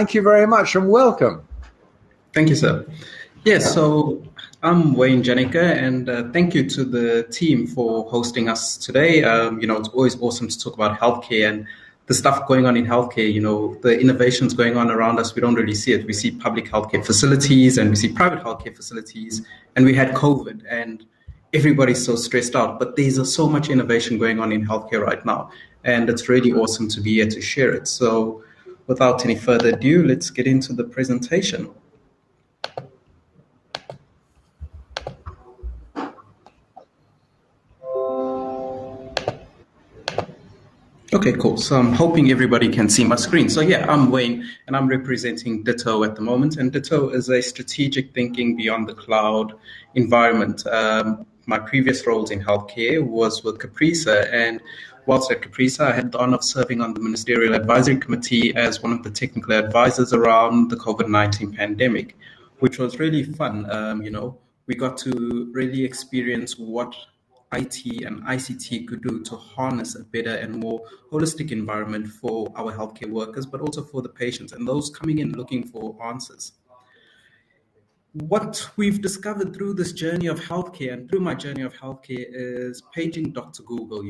Thank you very much and welcome. Thank you, sir. Yes, so I'm Wayne Janneker, and thank you to the team for hosting us today. It's always awesome to talk about healthcare and the stuff going on in healthcare. The innovations going on around us, we don't really see it. We see public healthcare facilities and we see private healthcare facilities, and we had COVID, and everybody's so stressed out. But there's so much innovation going on in healthcare right now, and it's really awesome to be here to share it. So without any further ado, let's get into the presentation. Okay, cool. So I'm hoping everybody can see my screen. So yeah, I'm Wayne, and I'm representing DITO at the moment. And DITO is a strategic thinking beyond the cloud environment. My previous roles in healthcare was with Caprisa, and whilst at Caprisa, I had the honor of serving on the Ministerial Advisory Committee as one of the technical advisors around the COVID-19 pandemic, which was really fun. We got to really experience what IT and ICT could do to harness a better and more holistic environment for our healthcare workers, but also for the patients and those coming in looking for answers. What we've discovered through this journey of healthcare and through my journey of healthcare is paging Dr. Google.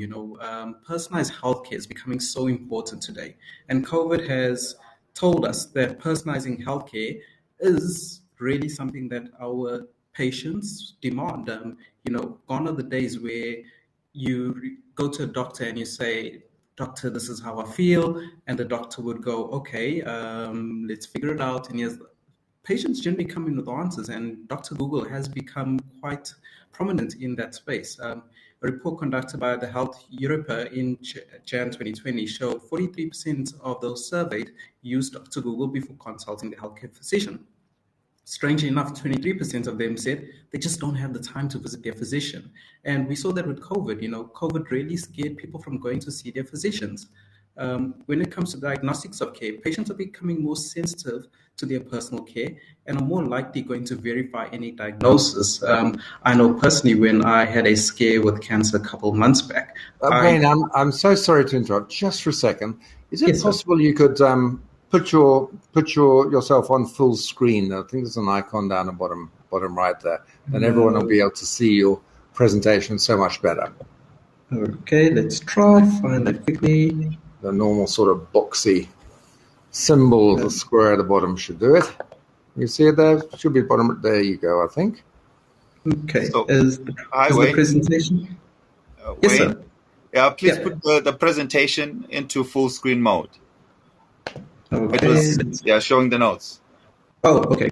Personalized healthcare is becoming so important today. And COVID has told us that personalizing healthcare is really something that our patients demand. Gone are the days where you go to a doctor and you say, "Doctor, this is how I feel," and the doctor would go, "Okay, let's figure it out." And yes, patients generally come in with answers, and Dr. Google has become quite prominent in that space. A report conducted by the Health Europe in Jan 2020 showed 43% of those surveyed used Dr. Google before consulting the healthcare physician. Strangely enough, 23% of them said they just don't have the time to visit their physician. And we saw that with COVID. COVID really scared people from going to see their physicians. When it comes to diagnostics of care, patients are becoming more sensitive to their personal care and are more likely going to verify any diagnosis. I know personally when I had a scare with cancer a couple of months back. Wayne, I'm so sorry to interrupt. Just for a second, is it possible you could put yourself on full screen? I think there's an icon down the bottom right there, and everyone will be able to see your presentation so much better. Okay, let's try find that quickly. The normal sort of boxy symbol, the square at the bottom should do it. You see it there? Should be bottom. There you go, I think. Okay. So, is the presentation? Yes, sir. Yeah, please put the presentation into full screen mode. Okay. Showing the notes. Oh, okay.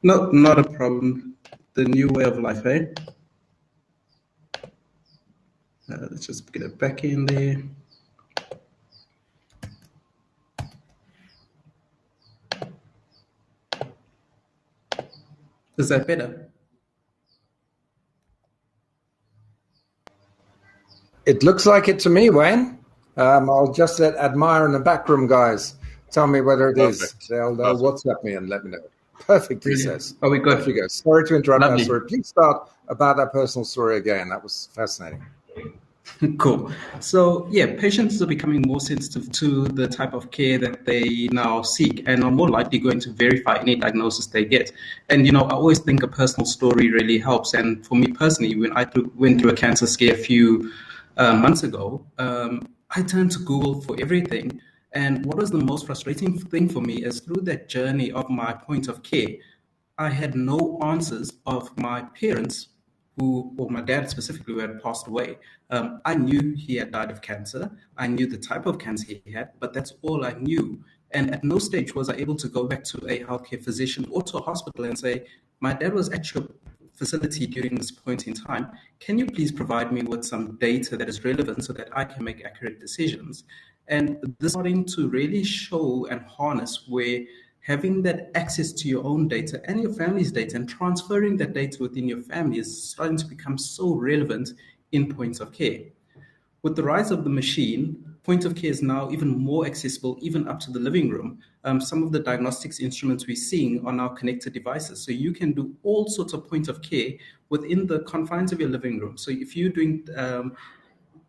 No, not a problem. The new way of life, eh? Let's just get it back in there. Is that better? It looks like it to me, Wayne. I'll just let Admire in the back room guys tell me whether it is. They'll WhatsApp me and let me know. Perfect, he says. Oh, we good. Off you go. Sorry to interrupt that story. Please start about that personal story again. That was fascinating. Cool. So, patients are becoming more sensitive to the type of care that they now seek and are more likely going to verify any diagnosis they get. And, I always think a personal story really helps. And for me personally, when I went through a cancer scare a few months ago, I turned to Google for everything. And what was the most frustrating thing for me is through that journey of my point of care, I had no answers of my parents or my dad specifically, who had passed away. I knew he had died of cancer. I knew the type of cancer he had, but that's all I knew. And at no stage was I able to go back to a healthcare physician or to a hospital and say, my dad was at your facility during this point in time. Can you please provide me with some data that is relevant so that I can make accurate decisions? And this starting to really show and harness where having that access to your own data and your family's data and transferring that data within your family is starting to become so relevant in points of care. With the rise of the machine, point of care is now even more accessible, even up to the living room. Some of the diagnostics instruments we're seeing are now connected devices. So you can do all sorts of point of care within the confines of your living room. So if you're doing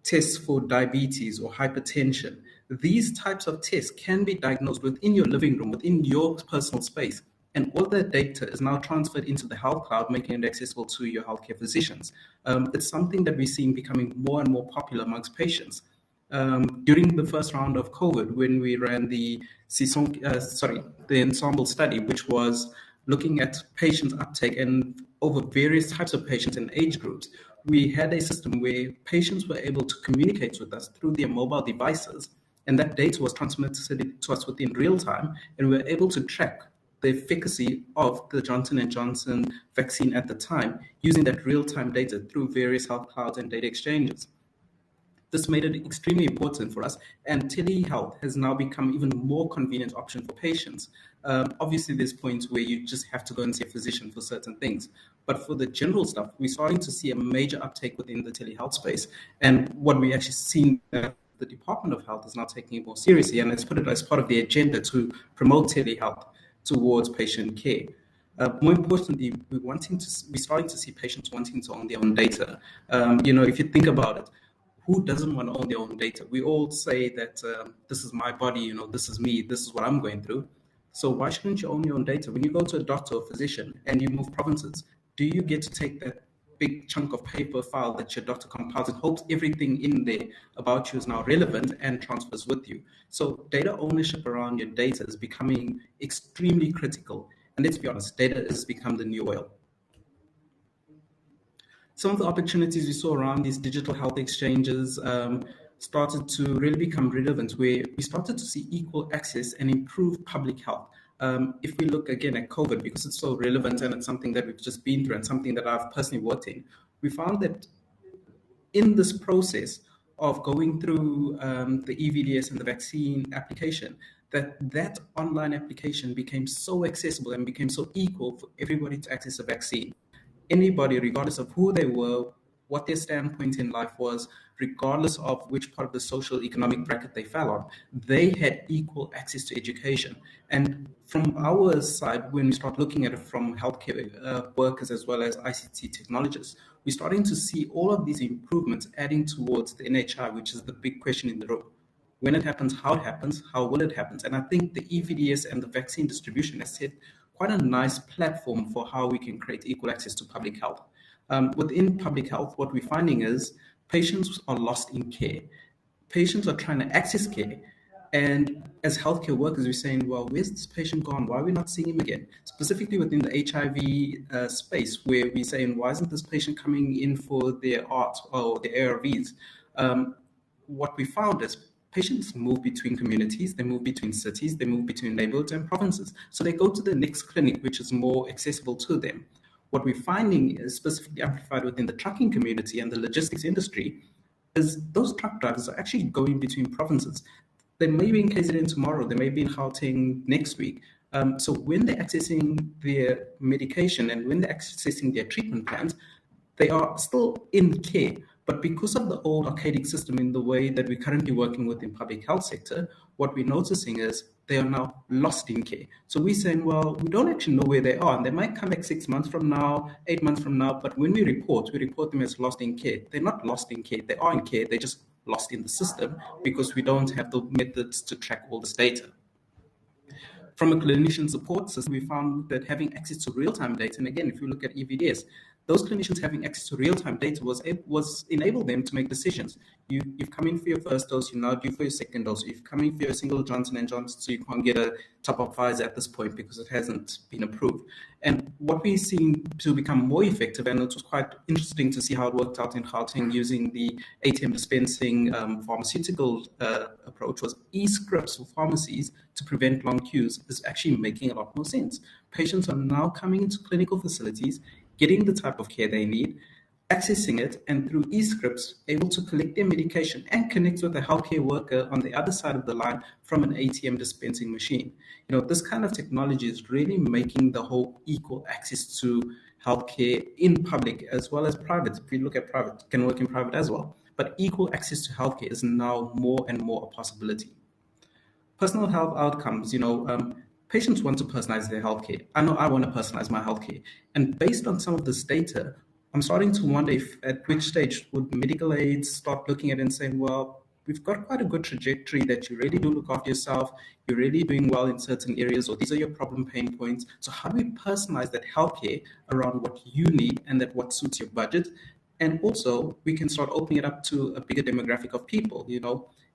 tests for diabetes or hypertension, these types of tests can be diagnosed within your living room, within your personal space. And all that data is now transferred into the health cloud, making it accessible to your healthcare physicians. It's something that we're seeing becoming more and more popular amongst patients. During the first round of COVID, when we ran the ensemble study, which was looking at patients' uptake and over various types of patients and age groups, we had a system where patients were able to communicate with us through their mobile devices, and that data was transmitted to us within real time, and we were able to track the efficacy of the Johnson & Johnson vaccine at the time using that real-time data through various health clouds and data exchanges. This made it extremely important for us, and telehealth has now become even more convenient option for patients. Obviously, there's points where you just have to go and see a physician for certain things. But for the general stuff, we're starting to see a major uptake within the telehealth space. And what we actually seen the Department of Health is now taking it more seriously, and it's put it as part of the agenda to promote telehealth towards patient care. More importantly, we're starting to see patients wanting to own their own data. If you think about it, who doesn't want to own their own data? We all say that this is my body, this is me, this is what I'm going through. So why shouldn't you own your own data? When you go to a doctor or physician and you move provinces, do you get to take that big chunk of paper file that your doctor compiles and hopes everything in there about you is now relevant and transfers with you? So data ownership around your data is becoming extremely critical. And let's be honest, data has become the new oil. Some of the opportunities we saw around these digital health exchanges started to really become relevant, where we started to see equal access and improved public health. If we look again at COVID, because it's so relevant and it's something that we've just been through and something that I've personally worked in, we found that in this process of going through the EVDS and the vaccine application, that online application became so accessible and became so equal for everybody to access a vaccine. Anybody, regardless of who they were, what their standpoint in life was, regardless of which part of the social economic bracket they fell on, they had equal access to education. And from our side, when we start looking at it from healthcare workers as well as ICT technologists, we're starting to see all of these improvements adding towards the NHI, which is the big question in the room. When it happens, how will it happen? And I think the EVDS and the vaccine distribution has set quite a nice platform for how we can create equal access to public health. Within public health, what we're finding is patients are lost in care. Patients are trying to access care. And as healthcare workers, we're saying, well, where's this patient gone? Why are we not seeing him again? Specifically within the HIV space, where we're saying, why isn't this patient coming in for their ART or the ARVs? What we found is patients move between communities, they move between cities, they move between neighborhoods and provinces. So they go to the next clinic, which is more accessible to them. What we're finding is specifically amplified within the trucking community and the logistics industry is those truck drivers are actually going between provinces. They may be in KZN tomorrow, they may be in Gauteng next week. So when they're accessing their medication and when they're accessing their treatment plans, they are still in care. But because of the old archaic system in the way that we're currently working with in public health sector, what we're noticing is they are now lost in care. So we're saying, well, we don't actually know where they are. And they might come back 6 months from now, 8 months from now. But when we report them as lost in care. They're not lost in care. They are in care. They're just lost in the system because we don't have the methods to track all this data. From a clinician support system, we found that having access to real-time data, and again, if you look at EVDS, those clinicians having access to real-time data was enable them to make decisions. You've come in for your first dose, you're now due for your second dose. You've come in for your single Johnson & Johnson, so you can't get a top-up Pfizer at this point because it hasn't been approved. And what we're seeing to become more effective, and it was quite interesting to see how it worked out in Gauteng using the ATM dispensing pharmaceutical approach, was e-scripts for pharmacies to prevent long queues is actually making a lot more sense. Patients are now coming into clinical facilities, getting the type of care they need, accessing it, and through e-scripts, able to collect their medication and connect with a healthcare worker on the other side of the line from an ATM dispensing machine. This kind of technology is really making the whole equal access to healthcare in public as well as private. If you look at private, can work in private as well. But equal access to healthcare is now more and more a possibility. Personal health outcomes, patients want to personalize their healthcare. I know I want to personalize my healthcare. And based on some of this data, I'm starting to wonder at which stage would medical aids start looking at it and saying, well, we've got quite a good trajectory that you really do look after yourself, you're really doing well in certain areas, or these are your problem pain points. So how do we personalize that healthcare around what you need and that what suits your budget? And also, we can start opening it up to a bigger demographic of people.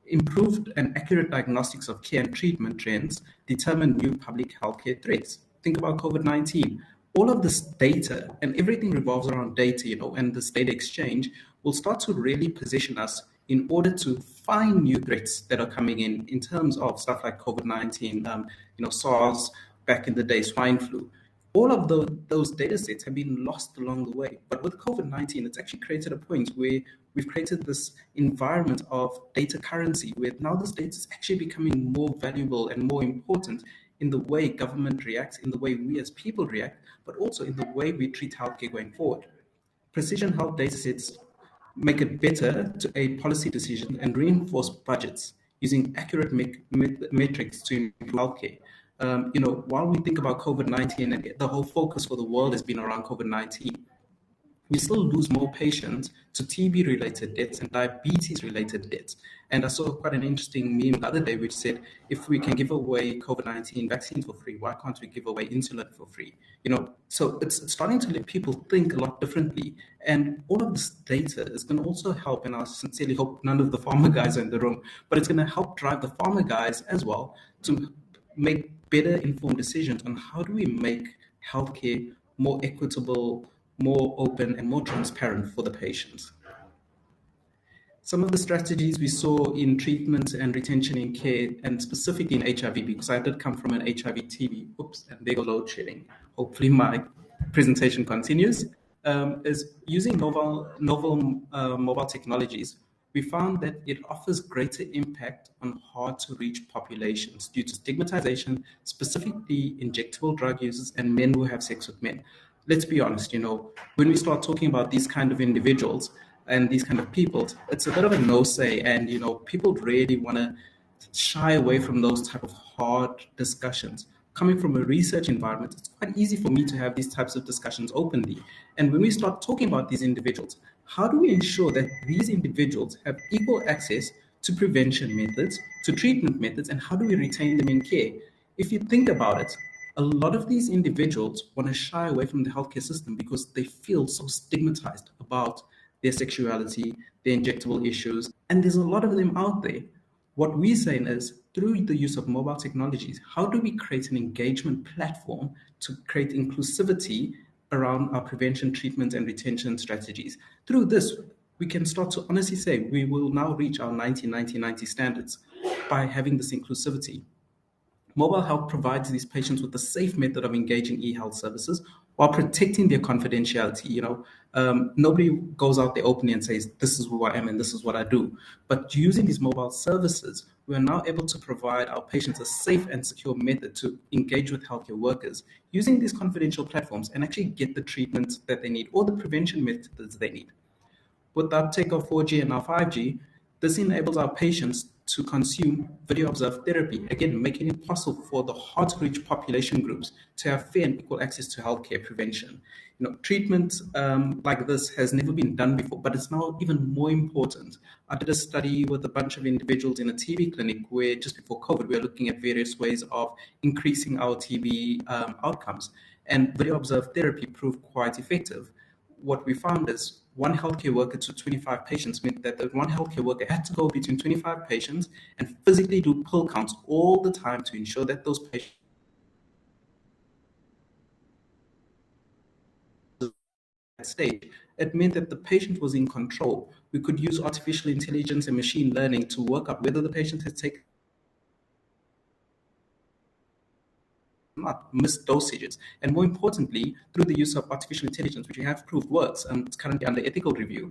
Improved and accurate diagnostics of care and treatment trends determine new public healthcare threats. Think about COVID-19. All of this data and everything revolves around data, and this data exchange will start to really position us in order to find new threats that are coming in terms of stuff like COVID-19, SARS, back in the day, swine flu. All of those data sets have been lost along the way. But with COVID-19, it's actually created a point where we've created this environment of data currency, where now this data is actually becoming more valuable and more important in the way government reacts, in the way we as people react, but also in the way we treat healthcare going forward. Precision health data sets make it better to aid policy decisions and reinforce budgets using accurate metrics to improve healthcare. While we think about COVID-19 and the whole focus for the world has been around COVID-19, we still lose more patients to TB-related deaths and diabetes-related deaths. And I saw quite an interesting meme the other day which said, if we can give away COVID-19 vaccines for free, why can't we give away insulin for free? So it's starting to let people think a lot differently. And all of this data is going to also help, and I sincerely hope none of the pharma guys are in the room, but it's going to help drive the pharma guys as well to make better informed decisions on how do we make healthcare more equitable, more open, and more transparent for the patients. Some of the strategies we saw in treatment and retention in care, and specifically in HIV, because I did come from an HIV TB, and there go load shedding. Hopefully my presentation continues, is using novel mobile technologies. We found that it offers greater impact on hard-to-reach populations due to stigmatization, specifically injectable drug users and men who have sex with men. Let's be honest, when we start talking about these kind of individuals and these kind of people, it's a bit of a no-say, and, people really want to shy away from those type of hard discussions. Coming from a research environment, it's quite easy for me to have these types of discussions openly. And when we start talking about these individuals, how do we ensure that these individuals have equal access to prevention methods, to treatment methods, and how do we retain them in care? If you think about it, a lot of these individuals want to shy away from the healthcare system because they feel so stigmatized about their sexuality, their injectable issues, and there's a lot of them out there. What we're saying is, through the use of mobile technologies, how do we create an engagement platform to create inclusivity around our prevention, treatment, and retention strategies? Through this, we can start to honestly say we will now reach our 90-90-90 standards by having this inclusivity. Mobile health provides these patients with a safe method of engaging e-health services while protecting their confidentiality. Nobody goes out there openly and says, this is who I am and this is what I do. But using these mobile services, we are now able to provide our patients a safe and secure method to engage with healthcare workers using these confidential platforms and actually get the treatment that they need or the prevention methods they need. With the uptake of 4G and now 5G, this enables our patients to consume video-observed therapy, again, making it possible for the hard-to-reach population groups to have fair and equal access to healthcare prevention. Treatment like this has never been done before, but it's now even more important. I did a study with a bunch of individuals in a TB clinic where just before COVID, we were looking at various ways of increasing our TB outcomes, and video-observed therapy proved quite effective. What we found is one healthcare worker to 25 patients meant that the one healthcare worker had to go between 25 patients and physically do pill counts all the time to ensure that those patients at stage. It meant that the patient was in control. We could use artificial intelligence and machine learning to work out whether the patient has taken not missed dosages. And more importantly, through the use of artificial intelligence, which we have proved works, and it's currently under ethical review,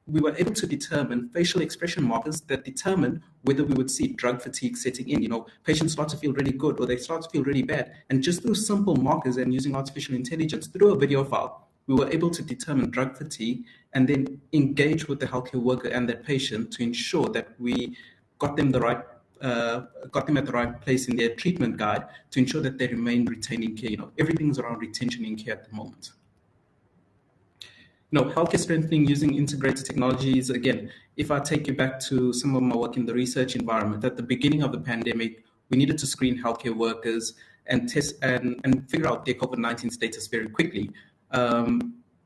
we were able to determine facial expression markers that determine whether we would see drug fatigue setting in. Patients start to feel really good or they start to feel really bad. And just through simple markers and using artificial intelligence through a video file, we were able to determine drug fatigue and then engage with the healthcare worker and that patient to ensure that we got them at the right place in their treatment guide to ensure that they remain retained in care. Everything's around retention in care at the moment. Healthcare strengthening using integrated technologies. Again, if I take you back to some of my work in the research environment, at the beginning of the pandemic, we needed to screen healthcare workers and test and figure out their COVID-19 status very quickly.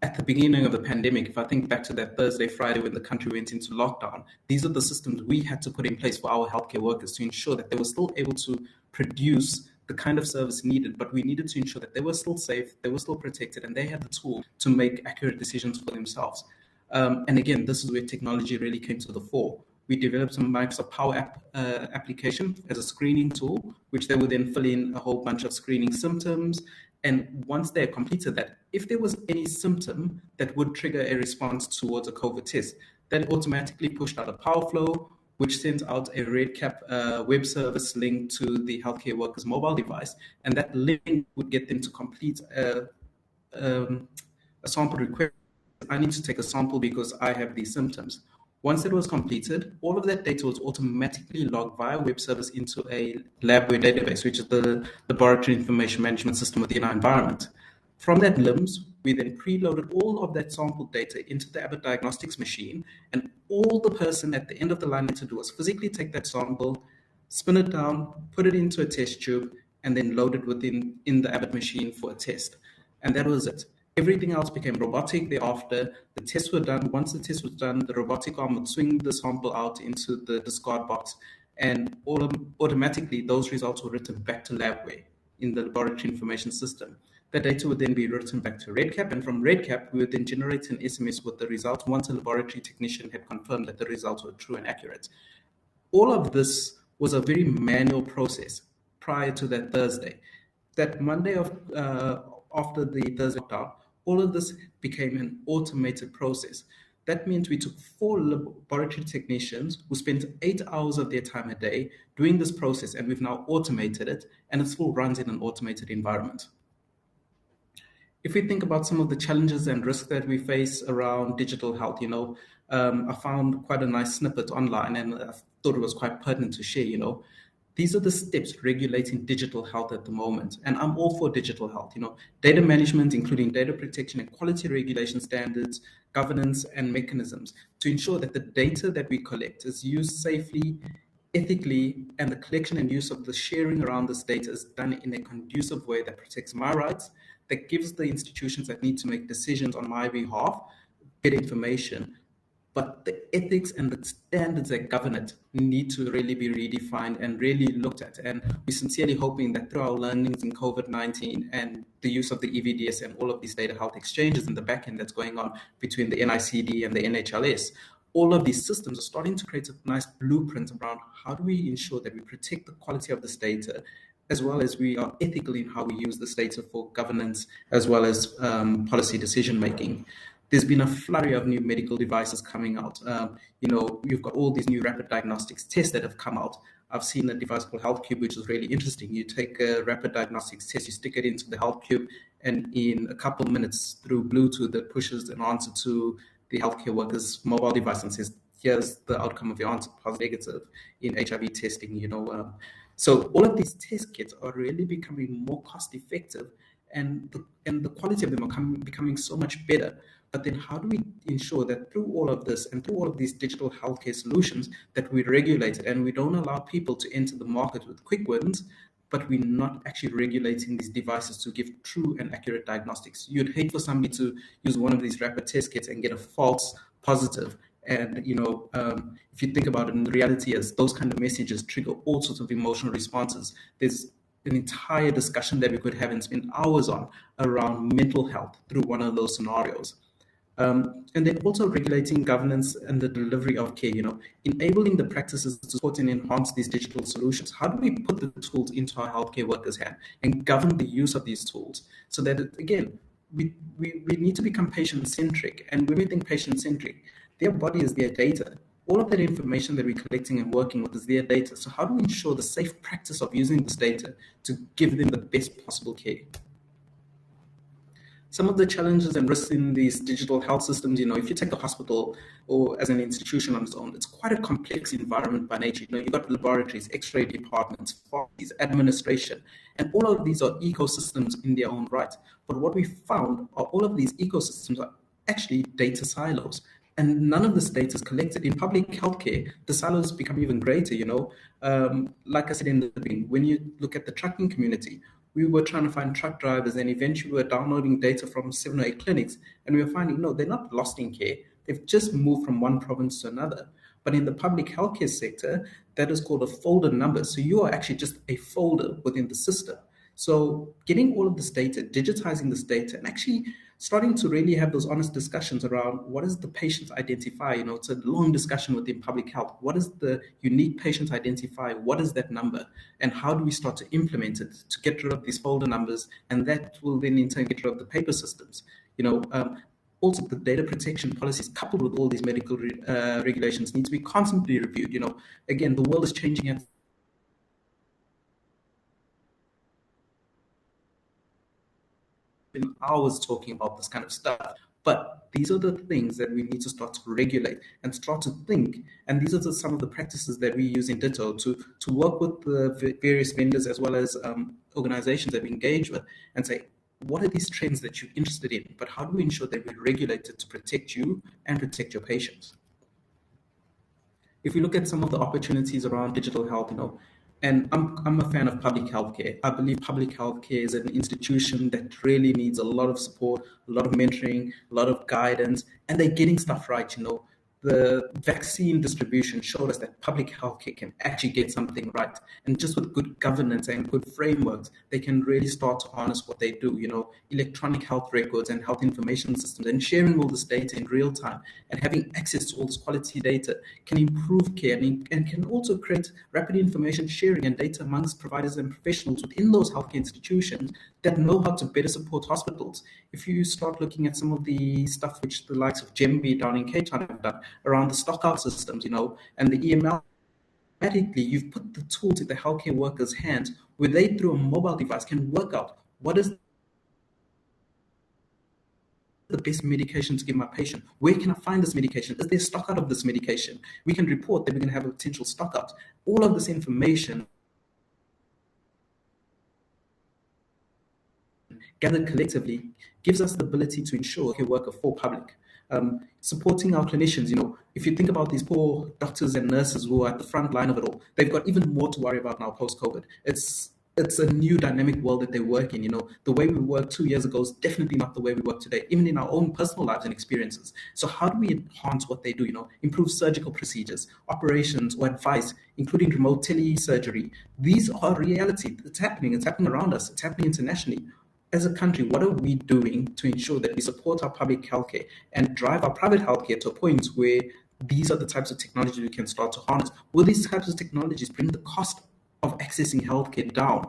At the beginning of the pandemic, if I think back to that Thursday, Friday when the country went into lockdown, these are the systems we had to put in place for our healthcare workers to ensure that they were still able to produce the kind of service needed, but we needed to ensure that they were still safe, they were still protected, and they had the tool to make accurate decisions for themselves. And again, this is where technology really came to the fore. We developed some Microsoft Power App application as a screening tool, which they would then fill in a whole bunch of screening symptoms. And once they completed that, if there was any symptom that would trigger a response towards a COVID test, then automatically pushed out a Power Flow, which sends out a RedCap web service link to the healthcare worker's mobile device. And that link would get them to complete a sample request. I need to take a sample because I have these symptoms. Once it was completed, all of that data was automatically logged via web service into a labware database, which is the laboratory information management system within our environment. From that LIMS, we then preloaded all of that sample data into the Abbott Diagnostics machine, and all the person at the end of the line had to do was physically take that sample, spin it down, put it into a test tube, and then load it in the Abbott machine for a test. And that was it. Everything else became robotic thereafter. The tests were done. Once the test was done, the robotic arm would swing the sample out into the discard box, and automatically those results were written back to labware in the laboratory information system. That data would then be written back to RedCap, and from RedCap, we would then generate an SMS with the results once a laboratory technician had confirmed that the results were true and accurate. All of this was a very manual process prior to that Thursday. That Monday after the Thursday lockdown, all of this became an automated process. That means we took 4 laboratory technicians who spent 8 hours of their time a day doing this process, and we've now automated it, and it still runs in an automated environment. If we think about some of the challenges and risks that we face around digital health, I found quite a nice snippet online, and I thought it was quite pertinent to share. These are the steps regulating digital health at the moment. And I'm all for digital health, data management, including data protection and quality regulation standards, governance and mechanisms to ensure that the data that we collect is used safely, ethically, and the collection and use of the sharing around this data is done in a conducive way that protects my rights, that gives the institutions that need to make decisions on my behalf get information. But the ethics and the standards that govern it need to really be redefined and really looked at. And we're sincerely hoping that through our learnings in COVID-19 and the use of the EVDS and all of these data health exchanges in the back end that's going on between the NICD and the NHLS, all of these systems are starting to create a nice blueprint around how do we ensure that we protect the quality of this data, as well as we are ethical in how we use this data for governance, as well as policy decision-making. There's been a flurry of new medical devices coming out. You've got all these new rapid diagnostics tests that have come out. I've seen a device called Health Cube, which is really interesting. You take a rapid diagnostics test, you stick it into the Health Cube, and in a couple of minutes through Bluetooth, it pushes an answer to the healthcare worker's mobile device and says, here's the outcome of your answer, positive, negative in HIV testing, So all of these test kits are really becoming more cost effective, and the quality of them are becoming so much better. But then how do we ensure that through all of this and through all of these digital healthcare solutions that we regulate it and we don't allow people to enter the market with quick wins, but we're not actually regulating these devices to give true and accurate diagnostics? You'd hate for somebody to use one of these rapid test kits and get a false positive. And, if you think about it, in reality, as those kind of messages trigger all sorts of emotional responses. There's an entire discussion that we could have and spend hours on around mental health through one of those scenarios. And then also regulating governance and the delivery of care, enabling the practices to support and enhance these digital solutions. How do we put the tools into our healthcare workers' hand and govern the use of these tools so that, we need to become patient-centric. And when we think patient-centric, their body is their data. All of that information that we're collecting and working with is their data. So how do we ensure the safe practice of using this data to give them the best possible care? Some of the challenges and risks in these digital health systems, if you take a hospital or as an institution on its own, it's quite a complex environment by nature. You've got laboratories, X-ray departments, pharmacies, administration, and all of these are ecosystems in their own right. But what we found are all of these ecosystems are actually data silos. And none of this data is collected. In public healthcare, the silos become even greater, Like I said in the beginning, when you look at the trucking community, we were trying to find truck drivers, and eventually we were downloading data from 7 or 8 clinics, and we were finding, no, they're not lost in care. They've just moved from one province to another. But in the public healthcare sector, that is called a folder number. So you are actually just a folder within the system. So getting all of this data, digitizing this data, and actually starting to really have those honest discussions around what is the patient's identifier. It's a long discussion within public health. What is the unique patient identifier? What is that number? And how do we start to implement it to get rid of these folder numbers? And that will then in turn get rid of the paper systems. Also, the data protection policies coupled with all these medical regulations need to be constantly reviewed. Again, the world is changing at hours talking about this kind of stuff. But these are the things that we need to start to regulate and start to think. And these are some of the practices that we use in DITO to work with the various vendors as well as organizations that we engage with and say, what are these trends that you're interested in? But how do we ensure that we regulate it to protect you and protect your patients? If we look at some of the opportunities around digital health, and I'm a fan of public healthcare. I believe public healthcare is an institution that really needs a lot of support, a lot of mentoring, a lot of guidance, and they're getting stuff right. The vaccine distribution showed us that public healthcare can actually get something right. And just with good governance and good frameworks, they can really start to harness what they do. Electronic health records and health information systems and sharing all this data in real time and having access to all this quality data can improve care and can also create rapid information sharing and data amongst providers and professionals within those healthcare institutions that know how to better support hospitals. If you start looking at some of the stuff which the likes of GEMB down in Cape Town have done, around the stockout systems, and the EML, automatically you've put the tool to the healthcare workers' hands where they, through a mobile device, can work out what is the best medication to give my patient. Where can I find this medication? Is there a stock out of this medication? We can report that we're going to have a potential stock out. All of this information gathered collectively gives us the ability to ensure care worker for public. Supporting our clinicians, if you think about these poor doctors and nurses who are at the front line of it all, they've got even more to worry about now post-COVID. It's a new dynamic world that they work in. The way we worked 2 years ago is definitely not the way we work today, even in our own personal lives and experiences. So how do we enhance what they do? Improve surgical procedures, operations, or advice, including remote telesurgery. These are reality. It's happening. It's happening around us. It's happening internationally. As a country, what are we doing to ensure that we support our public healthcare and drive our private healthcare to a point where these are the types of technologies we can start to harness? Will these types of technologies bring the cost of accessing healthcare down?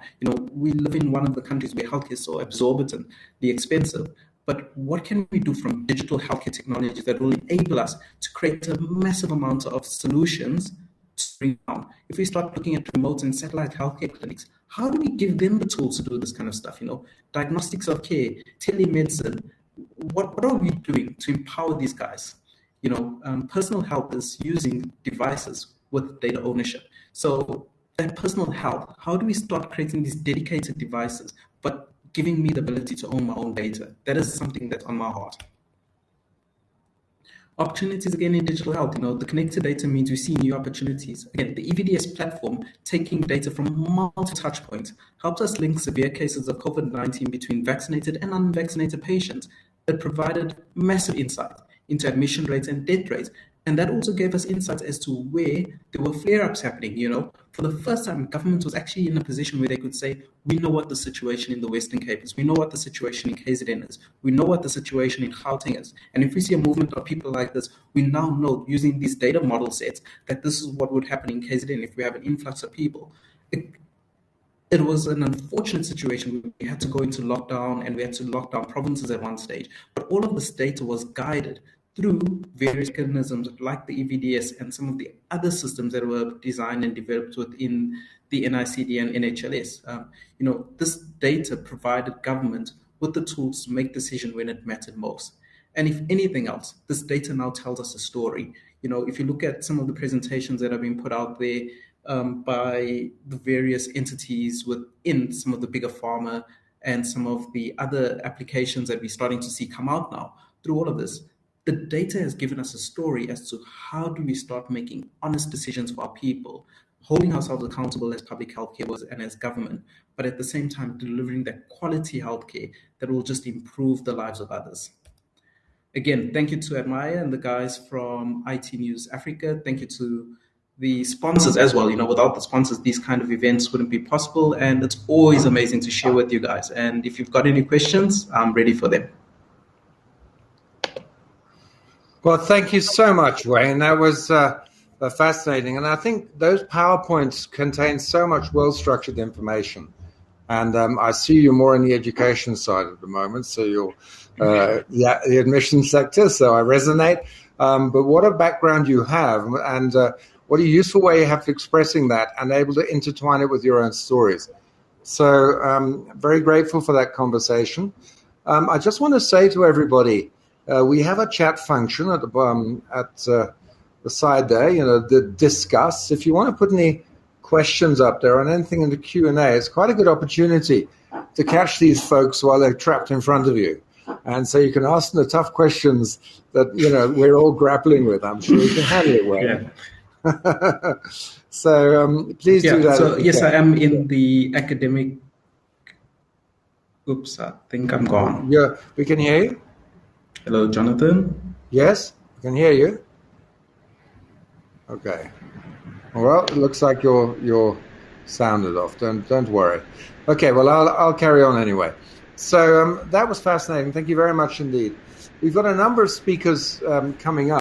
We live in one of the countries where healthcare is so exorbitantly expensive. But what can we do from digital healthcare technologies that will enable us to create a massive amount of solutions to bring down? If we start looking at remote and satellite healthcare clinics, how do we give them the tools to do this kind of stuff? Diagnostics of care, telemedicine. What are we doing to empower these guys? Personal health is using devices with data ownership. So that personal health, how do we start creating these dedicated devices, but giving me the ability to own my own data? That is something that's on my heart. Opportunities again in digital health. The connected data means we see new opportunities. Again, the EVDS platform, taking data from multiple touch points, helped us link severe cases of COVID-19 between vaccinated and unvaccinated patients. It provided massive insight into admission rates and death rates. And that also gave us insights as to where there were flare-ups happening. For the first time, government was actually in a position where they could say, we know what the situation in the Western Cape is. We know what the situation in KZN is. We know what the situation in Gauteng is. And if we see a movement of people like this, we now know, using these data model sets, that this is what would happen in KZN if we have an influx of people. It was an unfortunate situation where we had to go into lockdown and we had to lock down provinces at one stage. But all of this data was guided through various mechanisms like the EVDS and some of the other systems that were designed and developed within the NICD and NHLS. This data provided government with the tools to make decisions when it mattered most. And if anything else, this data now tells us a story. If you look at some of the presentations that have been put out there by the various entities within some of the bigger pharma and some of the other applications that we're starting to see come out now, through all of this, the data has given us a story as to how do we start making honest decisions for our people, holding ourselves accountable as public healthcare workers and as government, but at the same time delivering that quality healthcare that will just improve the lives of others. Again, thank you to Admire and the guys from IT News Africa. Thank you to the sponsors as well. Without the sponsors, these kind of events wouldn't be possible. And it's always amazing to share with you guys. And if you've got any questions, I'm ready for them. Well, thank you so much, Wayne. That was fascinating. And I think those PowerPoints contain so much well-structured information. And I see you more in the education side at the moment, so you're the admission sector, so I resonate. But what a background you have, and what a useful way you have for expressing that and able to intertwine it with your own stories. So very grateful for that conversation. I just want to say to everybody, we have a chat function at the side there, the discuss. If you want to put any questions up there on anything in the Q&A, it's quite a good opportunity to catch these folks while they're trapped in front of you. And so you can ask them the tough questions that, we're all grappling with. I'm sure you can handle it well. Yeah. So please do that. So, yes, I am in the academic. Oops, I think I'm gone. Yeah, we can hear you. Hello, Jonathan. Yes, we can hear you. Okay. Well, it looks like you're sounded off. Don't worry. Okay. Well, I'll carry on anyway. So that was fascinating. Thank you very much indeed. We've got a number of speakers coming up.